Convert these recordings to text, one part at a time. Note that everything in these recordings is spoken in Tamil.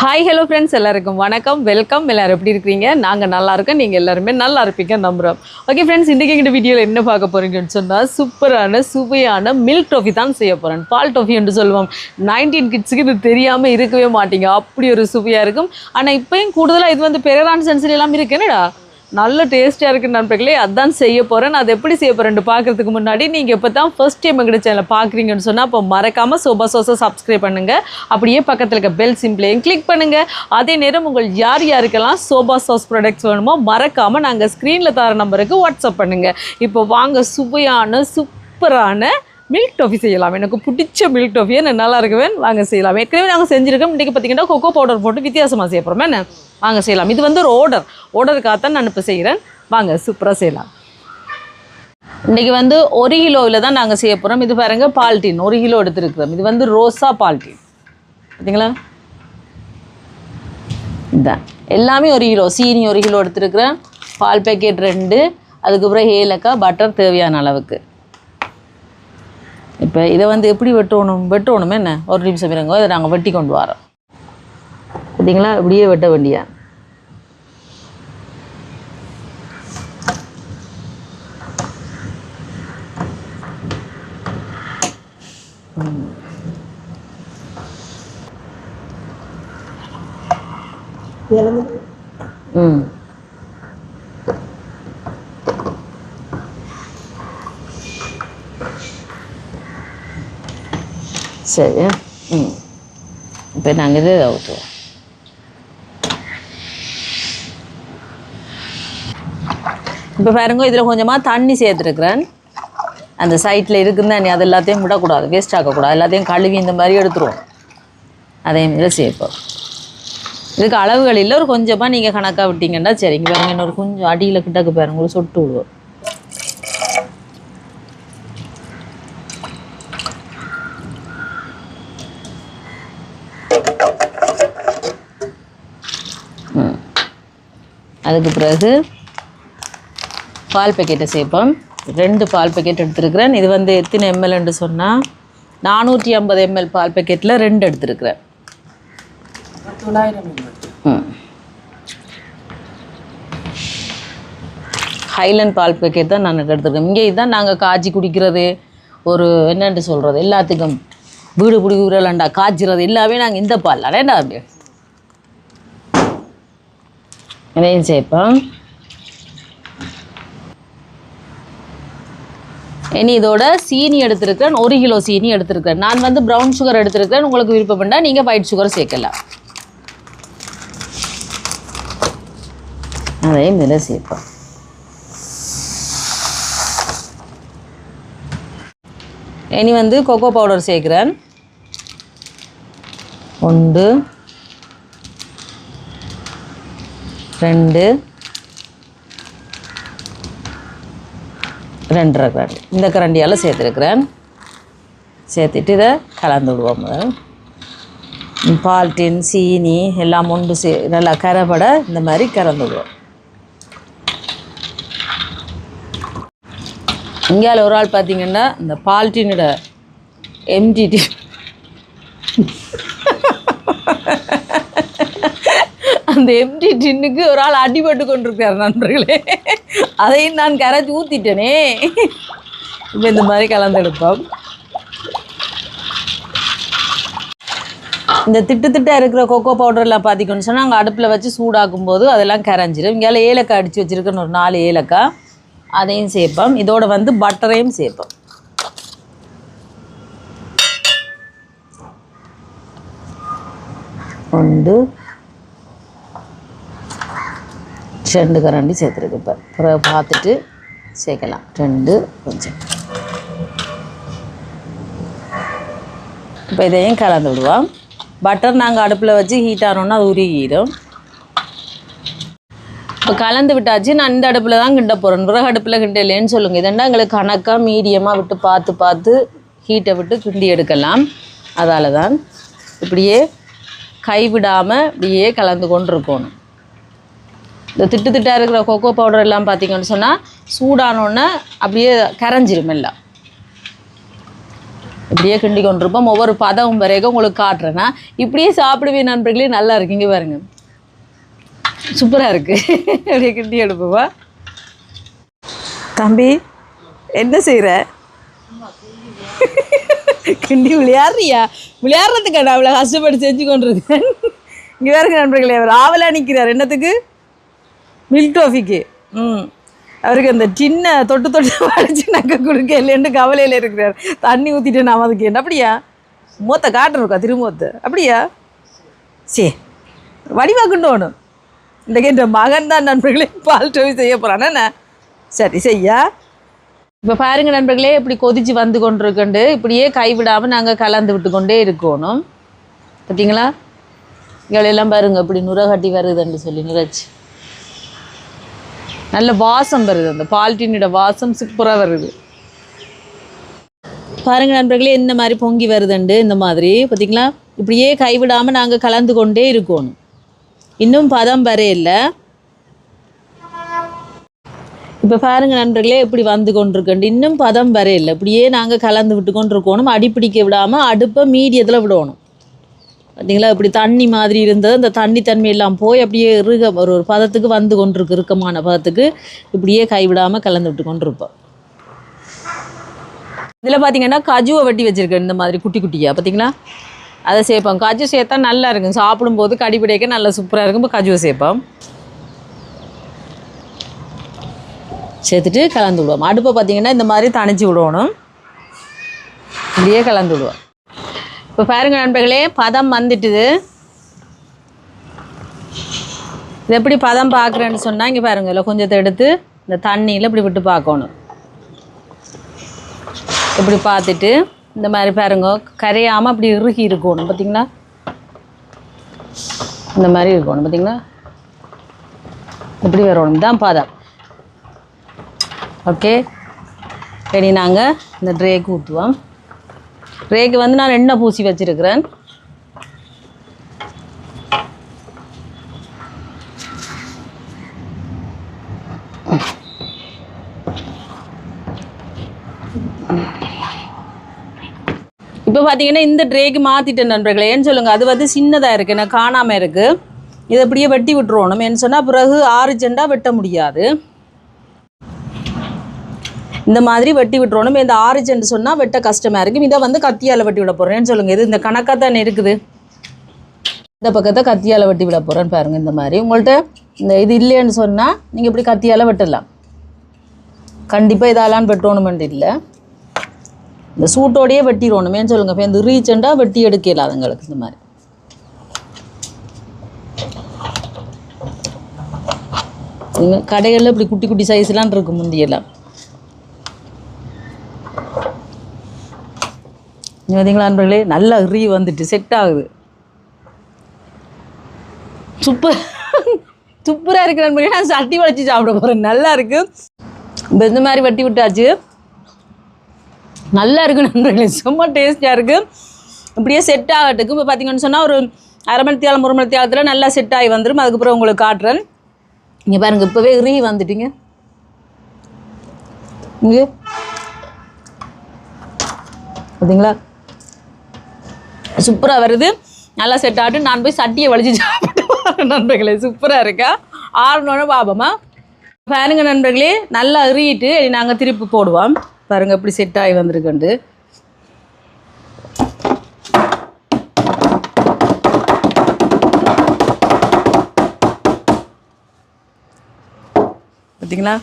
ஹாய் ஹலோ ஃப்ரெண்ட்ஸ், எல்லாருக்கும் வணக்கம், வெல்கம். எல்லோரும் எப்படி இருக்கிறீங்க? நாங்கள் நல்லா இருக்கோம், நீங்கள் எல்லாருமே நல்லா இருப்பீங்க நம்புகிறோம். ஓகே ஃப்ரெண்ட்ஸ், இன்றைக்கி எங்கள் வீடியோவில் என்ன பார்க்க போகிறீங்கன்னு சொன்னால் சூப்பரான சுவையான மில்க் டோஃபி தான் செய்ய போகிறேன். பால் டோஃபி என்று சொல்லுவோம். 19 கிட்ஸுக்கு இது தெரியாமல் இருக்கவே மாட்டீங்க, அப்படி ஒரு சுவையாக இருக்கும். ஆனால் இப்போயும் கூடுதலாக இது வந்து பெரரான் சென்சரி எல்லாம் இருக்கு என்னடா, நல்ல டேஸ்ட்டாக இருக்குது நண்பர்களே. அதான் செய்ய போகிறேன். அது எப்படி செய்ய போகிறேன்னு பார்க்குறதுக்கு முன்னாடி நீங்கள் இப்போ தான் ஃபர்ஸ்ட் டைம் எங்கள் சேனலை பார்க்குறீங்கன்னு சொன்னால் அப்போ மறக்காமல் சோபா சோஸை சப்ஸ்கிரைப் பண்ணுங்கள். அப்படியே பக்கத்தில் இருக்க பெல் சிம்பிளையும் கிளிக் பண்ணுங்கள். அதே நேரம் உங்கள் யார் யாருக்கெல்லாம் சோபா சாஸ் ப்ராடக்ட்ஸ் வேணுமோ மறக்காமல் நாங்கள் ஸ்க்ரீனில் தர நம்பருக்கு வாட்ஸ்அப் பண்ணுங்கள். இப்போ வாங்க சுவையான சூப்பரான மில்க் டோஃபி செய்யலாம். எனக்கு பிடிச்ச மில்க் டோஃபியை நான் நல்லா இருக்குவேன். வாங்க செய்யலாம். ஏற்கனவே நாங்கள் செஞ்சுருக்கோம். இன்றைக்கி பார்த்தீங்கன்னா கொக்கோ பவுடர் போட்டு வித்தியாசமாக செய்ய போகிறோம். என்ன வாங்க செய்யலாம். இது வந்து ஒரு ஆர்டருக்காகத்தான் நான் இப்போ செய்கிறேன். வாங்க சூப்பராக செய்யலாம். இன்றைக்கி வந்து 1 கிலோவில் தான் நாங்கள் செய்ய போகிறோம். இது பாருங்கள், பால்டீன் 1 கிலோ எடுத்துருக்குறோம். இது வந்து ரோஸா பால்டீன் பார்த்தீங்களா, இதுதான் எல்லாமே 1 கிலோ. சீனி 1 கிலோ எடுத்துருக்குறேன். பால் பேக்கெட் 2, அதுக்கப்புறம் ஏலக்காய், பட்டர் தேவையான அளவுக்கு. இப்போ இதை வந்து எப்படி வெட்டணுமே என்ன, ஒரு நிமிஷம் இருங்க, இதை நாங்கள் வெட்டி கொண்டு வரோம். பார்த்தீங்களா, இப்படியே வெட்ட வேண்டியா. சரி. இப்போ நாங்கள் இதை ஊற்றுவோம். இப்போ பாருங்க, இதில் கொஞ்சமாக தண்ணி சேர்த்துருக்குறேன். அந்த சைட்டில் இருக்குன்னு தண்ணி அது எல்லாத்தையும் விடக்கூடாது, வேஸ்ட் ஆக்கக்கூடாது. எல்லாத்தையும் கழுவி இந்த மாதிரி எடுத்துருவோம். அதையும் இதில் சேர்ப்போம். இதுக்கு அளவுகள் இல்லை, ஒரு கொஞ்சமாக நீங்கள் கணக்காக விட்டீங்கன்னா சரிங்க. பாருங்க, இன்னொரு கொஞ்சம் அடியில் கிட்டக்கு பாருங்க, ஒரு சொட்டு விடுவோம். அதுக்கு பிறகு பால் பேக்கெட்டை சேர்ப்போம். 2 பால் பேக்கெட் எடுத்துருக்கிறேன். இது வந்து எத்தனை எம்எல்ன்னு சொன்னால் 450 ml பால் பேக்கெட்டில் 2 எடுத்துருக்கிறேன். 900 ml. ஹைலண்ட் பால் பேக்கெட் தான் நான் எடுத்துருக்கேன். இங்கே இதுதான் நாங்கள் காய்ச்சி குடிக்கிறது, ஒரு என்னென்று சொல்கிறது, எல்லாத்துக்கும் வீடு பிடிக்கிறலண்டா காய்ச்சிறது எல்லாமே நாங்கள் இந்த பால் அடேண்டா. அப்படியே இதையும் சேர்ப்போம். இனி இதோட சீனி எடுத்துருக்கேன். 1 கிலோ சீனி எடுத்துருக்கேன். நான் வந்து ப்ரௌன் சுகர் எடுத்துருக்கேன். உங்களுக்கு விருப்பப்பட்டா நீங்கள் ஒயிட் சுகர் சேர்க்கலாம். அதையும் இதில் சேர்ப்போம். இனி வந்து கொக்கோ பவுடர் சேர்க்குறேன். 1 2 2.5 கரண்டி இந்த கரண்டியால் சேர்த்துருக்குறேன். சேர்த்துட்டு இதை கலந்து விடுவோம். பால்டீன் சீனி எல்லாம் ஒன்று நல்லா கரைபட இந்த மாதிரி கலந்து விடுவோம். இந்தியாவில் ஒரு ஆள் பார்த்திங்கன்னா இந்த பால்டீனோட எம்டிடி அந்த எம்டி டின்னுக்கு ஒரு ஆள் அடிபட்டு கொண்டிருக்கார் நண்பர்களே. அதையும் நான் கரைச்சி ஊற்றிட்டேனே. இப்போ இந்த மாதிரி கலந்தெடுப்போம். இந்த திட்டாக இருக்கிற கொக்கோ பவுடர்லாம் பார்த்திங்கன்னு சொன்னால் நாங்கள் அடுப்பில் வச்சு சூடாக்கும் போது அதெல்லாம் கரைஞ்சிடும். இங்கே ஏலக்காய் அடித்து வச்சுருக்கேன்னு ஒரு 4 ஏலக்காய் அதையும் சேர்ப்போம். இதோட வந்து பட்டரையும் சேர்ப்போம். ஒன்று 2 கரண்டி சேர்த்துருக்கு. இப்போ பிறகு பார்த்துட்டு சேர்க்கலாம். 2 கொஞ்சம். இப்போ இதையும் கலந்து விடுவோம். பட்டர் நாங்கள் அடுப்பில் வச்சு ஹீட் ஆனோன்னா அது உருகிடும். இப்போ கலந்து விட்டாச்சு. நான் இந்த அடுப்பில் தான் கிண்ட போகிறேன். பிறகு அடுப்பில் கிண்ட இல்லைன்னு சொல்லுங்கள். இதெண்டா எங்களுக்கு கணக்காக மீடியமாக விட்டு பார்த்து ஹீட்டை விட்டு கிண்டி எடுக்கலாம். அதால் தான் இப்படியே கைவிடாமல் இப்படியே கலந்து கொண்டு இருக்கணும். இந்த திட்டாக இருக்கிற கொக்கோ பவுடர் எல்லாம் பார்த்திங்கன்னு சொன்னால் சூடானோன்னே அப்படியே கரைஞ்சிரும் எல்லாம். இப்படியே கிண்டி கொண்டிருப்போம். ஒவ்வொரு பதம் வரைக்கும் உங்களுக்கு காட்டுறேன்னா இப்படியே சாப்பிடுவே நண்பர்களே. நல்லா இருக்குங்க பாருங்க, சூப்பராக இருக்குது. அப்படியே கிண்டி எடுப்போவா. தம்பி என்ன செய்கிற? கிண்டி விளையாடுறதுக்கா நான் அவ்வளோ கஷ்டப்பட்டு செஞ்சு கொண்டிருக்கேன். இங்கே வேறுங்க நண்பர்களே, அவர் ஆவலாக நிற்கிறார். என்னத்துக்கு? மில்க் டாஃபிக்கு. அவருக்கு அந்த சின்ன தொட்டு வடிச்சு நக்க கொடுக்க இல்லைன்னு கவலையில் இருக்கிறார். தண்ணி ஊற்றிட்டு நான் அதுக்கு என்ன அப்படியா மூத்த காட்டுறக்கா திருமூத்த அப்படியா? சரி வடிவாக்குண்டோணும். இன்றைக்கு என் மகன் தான் நண்பர்களே பால் டோவி செய்ய போகிறான். என்ன சரி செய்யா. இப்போ பாருங்கள் நண்பர்களே, இப்படி கொதித்து வந்து கொண்டிருக்கண்டு இப்படியே கைவிடாமல் நாங்கள் கலந்து விட்டு கொண்டே இருக்கணும். பார்த்தீங்களா? இவளெல்லாம் பாருங்கள் இப்படி நுரை கட்டி வருதுன்னு சொல்லி நுரைச்சி நல்ல வாசம் வருது. அந்த பால்டீனோட வாசம் சூப்பராக வருது. பாருங்கள் நண்பர்களே, இந்த மாதிரி பொங்கி வருதுண்டு. இந்த மாதிரி பார்த்திங்களா? இப்படியே கைவிடாமல் நாங்கள் கலந்து கொண்டே இருக்கணும். இன்னும் பதம் வரையில்லை. இப்போ பாருங்கள் நண்பர்களே, இப்படி வந்து கொண்டிருக்கண்டு. இன்னும் பதம் வரையில்லை. இப்படியே நாங்கள் கலந்து விட்டு கொண்டு இருக்கணும். அடிப்பிடிக்க விடாமல் அடுப்பை மீடியத்தில் விடணும். பார்த்தீங்களா? இப்படி தண்ணி மாதிரி இருந்தது, அந்த தண்ணி தன்மை எல்லாம் போய் அப்படியே ஒரு பதத்துக்கு வந்து கொண்டிருக்கு. இறுக்கமான பதத்துக்கு இப்படியே கைவிடாமல் கலந்து விட்டு கொண்டிருப்போம். இதில் பார்த்தீங்கன்னா கஜுவை வெட்டி வச்சுருக்கேன் இந்த மாதிரி குட்டி குட்டியாக. பார்த்தீங்களா? அதை சேர்ப்போம். கஜு சேர்த்தா நல்லா இருக்கும். சாப்பிடும்போது கடிபிடிக்க நல்லா சூப்பராக இருக்கும். இப்போ கஜுவை சேர்ப்போம். சேர்த்துட்டு கலந்து விடுவோம். அடுப்பை பார்த்திங்கன்னா இந்த மாதிரி தணிச்சு விடணும். இப்படியே கலந்து விடுவோம். இப்போ பாருங்க நண்பர்களே, பதம் வந்துட்டுது. இது எப்படி பதம் பார்க்குறேன்னு சொன்னால் இங்கே பாருங்கள், இல்லை கொஞ்சத்தை எடுத்து இந்த தண்ணியில் இப்படி விட்டு பார்க்கணும். இப்படி பார்த்துட்டு இந்த மாதிரி பாருங்க, கரையாமல் அப்படி இறுகி இருக்கணும். பார்த்திங்களா? இந்த மாதிரி இருக்கணும். பார்த்திங்களா? இப்படி வரணும். இதுதான் பதம். ஓகே, சரி நாங்கள் இந்த ட்ரேக்கு ஊற்றுவோம். ட்ரேக்கு வந்து நான் எண்ணெய் பூசி வச்சுருக்கிறேன். இப்போ பார்த்தீங்கன்னா இந்த ட்ரேக்கு மாற்றிட்டேன் நண்பர்களே. ஏன்னு சொல்லுங்கள், அது வந்து சின்னதாக இருக்குது, எனக்கு காணாமல் இருக்குது. இதை அப்படியே வெட்டி விட்டுருவோம். ஏன்னு சொன்னால் பிறகு 6 செண்டா வெட்ட முடியாது. இந்த மாதிரி வெட்டி விட்டுறணும். இந்த 6 செண்டு சொன்னால் வெட்ட கஷ்டமாக இருக்கும். இதை வந்து கத்தியால் வெட்டி விட போகிறேன்னு சொல்லுங்கள். இது இந்த கணக்காக தானே இருக்குது. இந்த பக்கத்தை கத்தியால் வெட்டி விட போகிறேன்னு பாருங்கள். இந்த மாதிரி உங்கள்கிட்ட இந்த இது இல்லைன்னு சொன்னால் நீங்கள் இப்படி கத்தியால் வெட்டலாம். கண்டிப்பாக இதெல்லாம் வெட்டணுமென்று இல்லை, இந்த சூட்டோடையே வெட்டிடணுமேன்னு சொல்லுங்கள். இப்போ இந்த ரீச்செண்டாக வெட்டி எடுக்கல அதுங்களுக்கு. இந்த மாதிரி கடைகளில் இப்படி குட்டி குட்டி சைஸ்லாம் இருக்கும் முந்தியெல்லாம். பார்த்தீங்களா நண்பர்களே, நல்லா வந்துட்டு செட் ஆகுது. சூப்பராக இருக்குது நண்பர்களே. நான் சட்டி வளைச்சி சாப்பிட போகிறேன். நல்லா இருக்குது. இப்போ இந்த மாதிரி வெட்டி விட்டாச்சு. நல்லா இருக்குது நண்பர்களே, ரொம்ப டேஸ்டியாக இருக்குது. இப்படியே செட் ஆகட்டுக்கு இப்போ பார்த்தீங்கன்னு சொன்னால் ஒரு 1/2 மணி நேரம் 1 மணி நேரத்தில் நல்லா செட் ஆகி வந்துடும். அதுக்கப்புறம் உங்களுக்கு காட்டுறேன். இங்கே பாருங்கள், இப்போவே வந்துட்டுங்க. இங்கே பார்த்தீங்களா? சூப்பராக வருது. நல்லா செட் ஆகிட்டு நான் போய் சட்டியை வலிச்சு சாப்பிட்டு நண்பர்களே. சூப்பராக இருக்கா? 6 பாபமா பாருங்க நண்பர்களே. நல்லா எறியிட்டு நாங்கள் திருப்பி போடுவோம். பாருங்கள் எப்படி செட் ஆகி வந்திருக்குண்டு. பார்த்தீங்களா?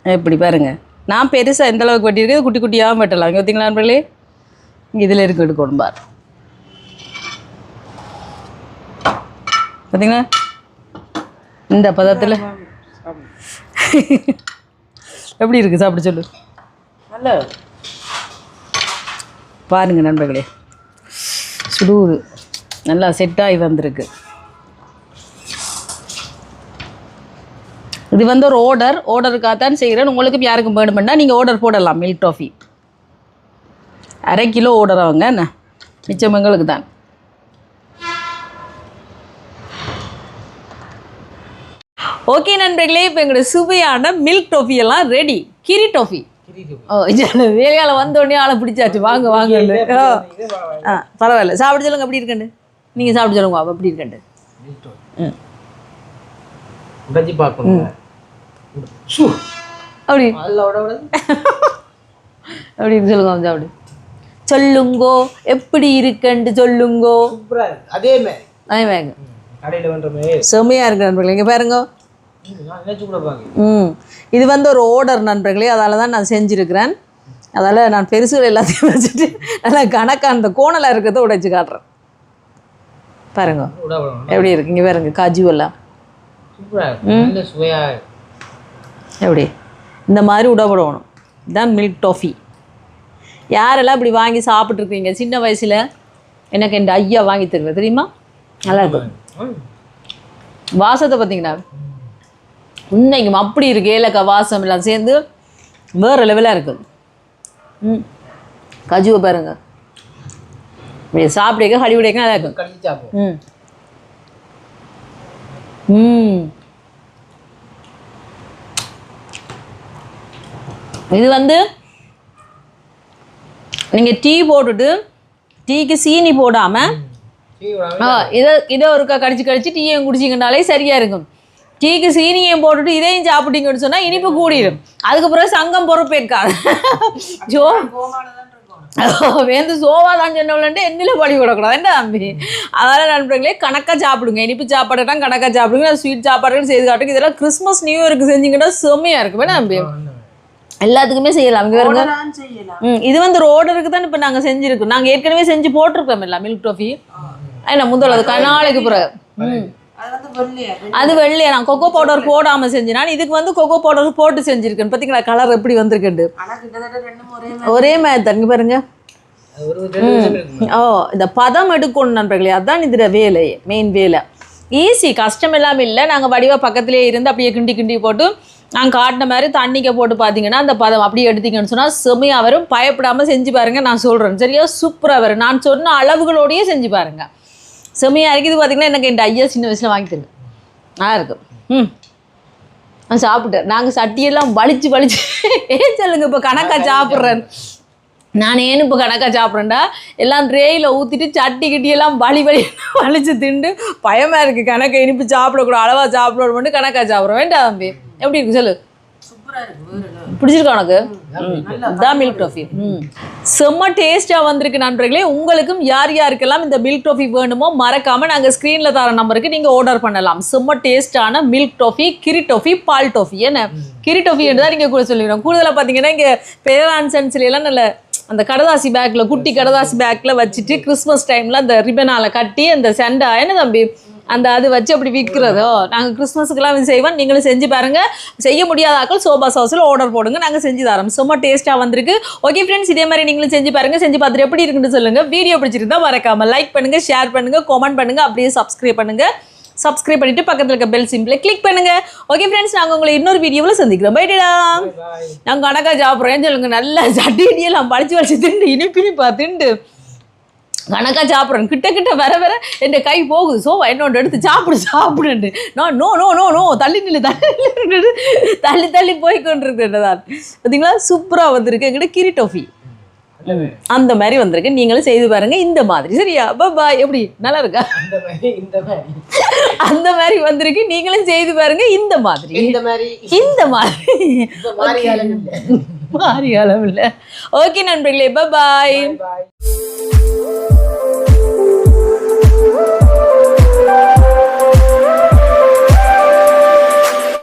எப்படி பாருங்கள். நான் பெருசாக எந்த அளவுக்கு வெட்டியிருக்கேன், குட்டி குட்டியாகவும் வெட்டலாம். இங்கே பார்த்தீங்களா நண்பர்களே, இங்கே இதில் இருக்கு எடுக்கணும் பார். பார்த்தீங்களா? இந்த பதத்தில் எப்படி இருக்குது சாப்பிட சொல்லு. நல்ல பாருங்கள் நண்பர்களே, சுடுவது நல்லா செட் ஆகி வந்திருக்கு. இது வந்து ஒரு ஆர்டருக்காகத்தான் செய்கிறேன். உங்களுக்கு யாருக்கும் வேணுமென்னா நீங்கள் ஆர்டர் போடலாம். மில்க் டாஃபி 1/2 கிலோ ஆர்டர் ஆகுங்க. என்ன மிச்சம் எங்களுக்கு தான். ஓகே நண்பர்களே, இப்போ எங்களோட சுவையான மில்க் டாஃபி எல்லாம் ரெடி. கிரி டாஃபி ஓ இல்லை வேலையால் வந்தோடனே ஆளை பிடிச்சாச்சு வாங்க வாங்க. ஆ பரவாயில்ல சாப்பிட சொல்லுங்க எப்படி இருக்கண்டு. நீங்கள் சாப்பிட சொல்லுங்க அப்போ எப்படி இருக்கண்டு. அப்படி அப்படின்னு சொல்லுங்க சாப்பிடு. சொல்லுங்கோ எப்படி இருக்குன்னு சொல்லுங்கோ. அதே மாதிரி செம்மையா இருக்கு நண்பர்களே. இங்கே பாருங்க. இது வந்து ஒரு ஆர்டர் நண்பர்களே, அதால தான் நான் செஞ்சுருக்கிறேன். அதால் நான் பெருசுகள் எல்லாத்தையும் வச்சுட்டு நல்லா கணக்காக அந்த கோணலாக இருக்கிறத உடைச்சு காட்டுறேன். பாருங்க எப்படி இருக்கு. இங்கே பாருங்க காஜு எல்லாம் எப்படி இந்த மாதிரி உடப்படணும். இதுதான் மில்க் டாஃபி. யாரெல்லாம் இப்படி வாங்கி சாப்பிட்ருக்கீங்க சின்ன வயசில்? எனக்கு என் ஐயா வாங்கி தருவேன் தெரியுமா? நல்லா இருக்கும். வாசத்தை பார்த்தீங்கன்னா இன்னைக்கு அப்படி இருக்கு. ஏலக்காய் வாசம் எல்லாம் சேர்ந்து வேறு லெவலாக இருக்குது. கஜுவை பாருங்க இப்படி சாப்பிடுக்க கழி விடைக்க நல்லா இருக்கும். இது வந்து நீங்கள் டீ போட்டுட்டு டீக்கு சீனி போடாமல் இதை ஒருக்கா கடிச்சு டீயையும் குடிச்சிங்கனாலே சரியாக இருக்கும். டீக்கு சீனியையும் போட்டுட்டு இதையும் சாப்பிட்டீங்கன்னு சொன்னால் இனிப்பு கூடிடும். அதுக்கப்புறம் சங்கம் பொறுப்பேற்காது. ஜோ வேந்து சோவா தான் சொன்னவளன்ட்டு என்னில படி விடக்கூடாது என்ன தம்பி. அதனால் நண்பர்களே கணக்காக சாப்பிடுங்க. இனிப்பு சாப்பாடுனா கணக்காக சாப்பிடுங்க. ஸ்வீட் சாப்பாடுகள் செய்து காட்டுங்க. இதெல்லாம் கிறிஸ்மஸ் நியூ இயருக்கு செஞ்சிங்கன்னா செம்மையாக இருக்கும் வேணா தம்பி. எல்லாத்துக்குமே செய்யலாம். இங்கே வருங்க. இது வந்து ஒரு ஆர்டருக்கு தான் இப்போ நாங்கள் செஞ்சுருக்கோம். நாங்கள் ஏற்கனவே செஞ்சு போட்டிருக்கோம் இல்லை மில்க் டாஃபி. ஏன்னா முதல்ல அது நாளைக்கு பிறகு அது வெள்ளையா நான் கொக்கோ பவுடர் போடாமல் செஞ்சேன். நான் இதுக்கு வந்து கொக்கோ பவுடர் போட்டு செஞ்சுருக்கேன். பார்த்தீங்களா கலர் எப்படி வந்திருக்குண்டு. ஒரே மாதிரி தண்ணி பாருங்க. ஓ இந்த பதம் எடுக்கணும் நண்பர்களே, அதுதான் இதில் வேலை, மெயின் வேலை. ஈஸி, கஷ்டம் எல்லாம் இல்லை. நாங்கள் வடிவாக பக்கத்துலேயே இருந்து அப்படியே கிண்டி போட்டு நாங்கள் காட்டின மாதிரி தண்ணிக்க போட்டு பார்த்தீங்கன்னா அந்த பதம் அப்படியே எடுத்தீங்கன்னு சொன்னால் செம்மையாக வரும். பயப்படாமல் செஞ்சு பாருங்கள். நான் சொல்கிறேன் சரியா, சூப்பராக வரும். நான் சொன்ன அளவுகளோடையே செஞ்சு பாருங்கள், செம்மையாக இருக்குது. இது பார்த்திங்கன்னா எனக்கு என் ஐயா சின்ன வயசில் வாங்கி தருங்க நல்லா இருக்கும். நான் சாப்பிட்டேன். நாங்கள் சட்டியெல்லாம் வலிச்சு ஏன் சொல்லுங்க இப்போ கணக்காக சாப்பிட்றேன். நான் ஏன்னு இப்போ கணக்காக சாப்பிட்றேன்டா எல்லாம் ட்ரேயில் ஊற்றிட்டு சட்டி கிட்டியெல்லாம் வலிச்சு திண்டு பயமாக இருக்குது. கணக்கை இனிப்பு சாப்பிடக்கூடாது, அளவாக சாப்பிடணும்னு கணக்காக சாப்பிட்றேன். வேண்டாம் தம்பி எப்படி இருக்கு சொல்லு. பிடிச்சிருக்கா உனக்கு? தான் மில்க் டாஃபி செம்ம டேஸ்ட்டாக வந்திருக்கு நண்பர்களே. உங்களுக்கும் யார் யாருக்கெல்லாம் இந்த மில்க் டாஃபி வேணுமோ மறக்காமல் நாங்கள் ஸ்க்ரீனில் தர நம்பருக்கு நீங்கள் ஆர்டர் பண்ணலாம். செம்ம டேஸ்ட்டான மில்க் டாஃபி, கிரி டாஃபி, பால் டாஃபி. என்ன கிரி டாஃபி என்று தான் நீங்கள் கூட சொல்லிக்கிறோம். கூடுதலாக பார்த்தீங்கன்னா இங்கே பேரான்சன்ஸ்லாம் நல்ல அந்த கடதாசி பேக்கில் குட்டி கடதாசி பேக்கில் வச்சுட்டு கிறிஸ்மஸ் டைமில் அந்த ரிப்பனால் கட்டி அந்த செண்டா என்ன தம்பி அந்த அது வச்சு அப்படி விற்கிறதோ நாங்கள் கிறிஸ்மஸுக்கெல்லாம் செய்வோம். நீங்களும் செஞ்சு பாருங்கள். செய்ய முடியாதாக்கள் சோபா சாஸில் ஆர்டர் போடுங்க, நாங்கள் செஞ்சு தரோம். சும்மா டேஸ்ட்டாக வந்திருக்கு. ஓகே ஃப்ரெண்ட்ஸ், இதே மாதிரி நீங்களும் செஞ்சு பாருங்கள். செஞ்சு பார்த்துட்டு எப்படி இருக்குன்னு சொல்லுங்கள். வீடியோ பிடிச்சிருந்தா மறக்காமல் லைக் பண்ணுங்கள், ஷேர் பண்ணுங்கள், கமெண்ட் பண்ணுங்கள், அப்படியே சப்ஸ்கிரைப் பண்ணுங்கள். சப்ஸ்கிரைப் பண்ணிவிட்டு பக்கத்தில் இருக்க பெல் சிம்பிளை கிளிக் பண்ணுங்கள். ஓகே ஃப்ரெண்ட்ஸ், நாங்கள் உங்களை இன்னொரு வீடியோவில் சந்திக்கிறோம். பைடா. நாங்கள் கணக்காக சாப்பிட்றேன்னு சொல்லுங்கள். நல்லா சட்டியெல்லாம் படித்து திண்டு இனிப்பினிப்பா திண்டு கணக்காக சாப்பிட்றேன். கிட்ட வர என் கை போகுது. ஸோ என்னோட எடுத்து சாப்பிடுண்டு நான் நோ தள்ளி போய் கொண்டிருக்கிறேன். பார்த்தீங்களா சூப்பராக வந்திருக்கு. எங்கிட்ட கிரி டாஃபி அந்த மாதிரி வந்திருக்கு. நீங்களும் செய்து பாருங்க இந்த மாதிரி. சரியா? பாய். எப்படி நல்லா இருக்கா? அந்த மாதிரி வந்திருக்கு. நீங்களும் செய்து பாருங்க இந்த மாதிரி மாறி காலம் இல்லை. ஓகே நண்பர்களே, பாய்.